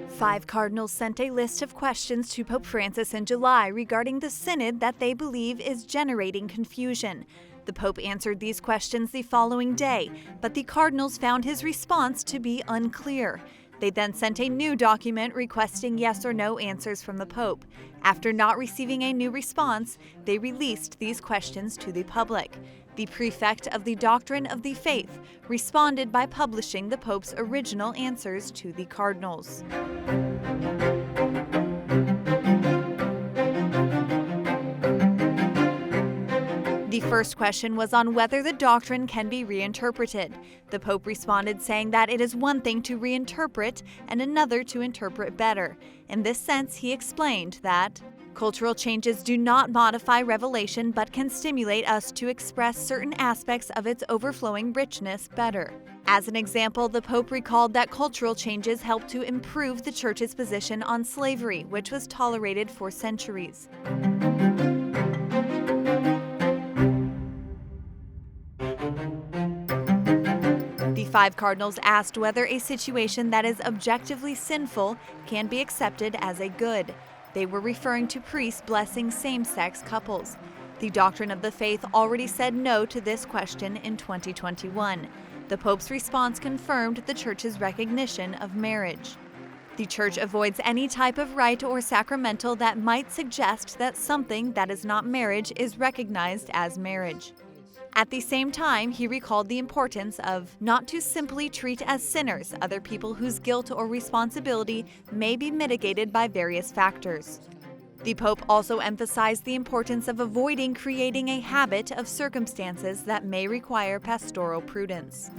5 cardinals sent a list of questions to Pope Francis in July regarding the synod that they believe is generating confusion. The Pope answered these questions the following day, but the cardinals found his response to be unclear. They then sent a new document requesting yes or no answers from the Pope. After not receiving a new response, they released these questions to the public. The Prefect of the Doctrine of the Faith responded by publishing the Pope's original answers to the cardinals. The first question was on whether the doctrine can be reinterpreted. The Pope responded saying that it is one thing to reinterpret and another to interpret better. In this sense, he explained that cultural changes do not modify revelation but can stimulate us to express certain aspects of its overflowing richness better. As an example, the Pope recalled that cultural changes help to improve the Church's position on slavery, which was tolerated for centuries. The 5 cardinals asked whether a situation that is objectively sinful can be accepted as a good. They were referring to priests blessing same-sex couples. The Doctrine of the Faith already said no to this question in 2021. The Pope's response confirmed the Church's recognition of marriage. The Church avoids any type of rite or sacramental that might suggest that something that is not marriage is recognized as marriage. At the same time, he recalled the importance of not to simply treat as sinners other people whose guilt or responsibility may be mitigated by various factors. The Pope also emphasized the importance of avoiding creating a habit of circumstances that may require pastoral prudence.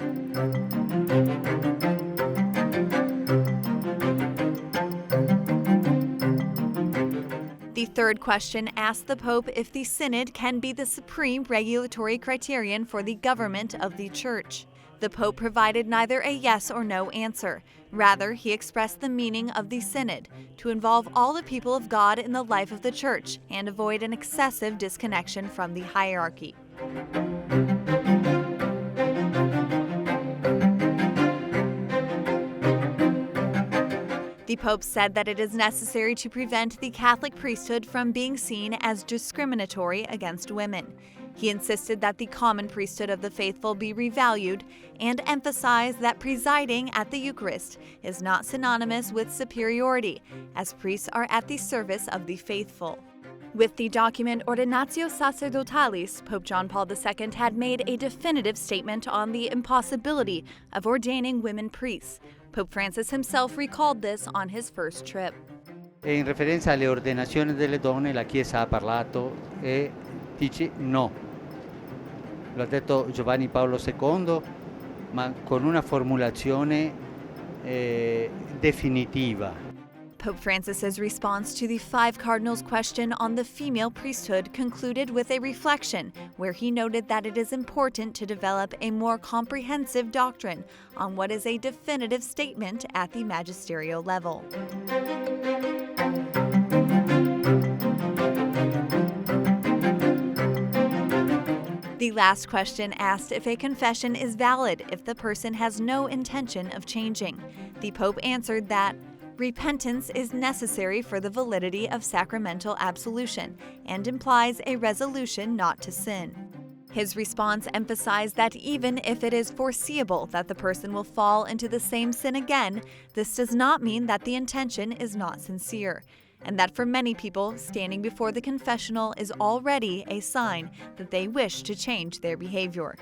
The third question asked the Pope if the Synod can be the supreme regulatory criterion for the government of the Church. The Pope provided neither a yes or no answer. Rather, he expressed the meaning of the Synod, to involve all the people of God in the life of the Church and avoid an excessive disconnection from the hierarchy. The Pope said that it is necessary to prevent the Catholic priesthood from being seen as discriminatory against women. He insisted that the common priesthood of the faithful be revalued and emphasized that presiding at the Eucharist is not synonymous with superiority, as priests are at the service of the faithful. With the document Ordinatio Sacerdotalis, Pope John Paul II had made a definitive statement on the impossibility of ordaining women priests. Pope Francis himself recalled this on his first trip. In referenza alle ordenazioni delle donne, la Chiesa ha parlato e dice no. Lo ha detto Giovanni Paolo II, ma con una formulazione definitiva. Pope Francis's response to the 5 cardinals' question on the female priesthood concluded with a reflection where he noted that it is important to develop a more comprehensive doctrine on what is a definitive statement at the magisterial level. The last question asked if a confession is valid if the person has no intention of changing. The Pope answered that repentance is necessary for the validity of sacramental absolution and implies a resolution not to sin. His response emphasized that even if it is foreseeable that the person will fall into the same sin again, this does not mean that the intention is not sincere, and that for many people, standing before the confessional is already a sign that they wish to change their behavior.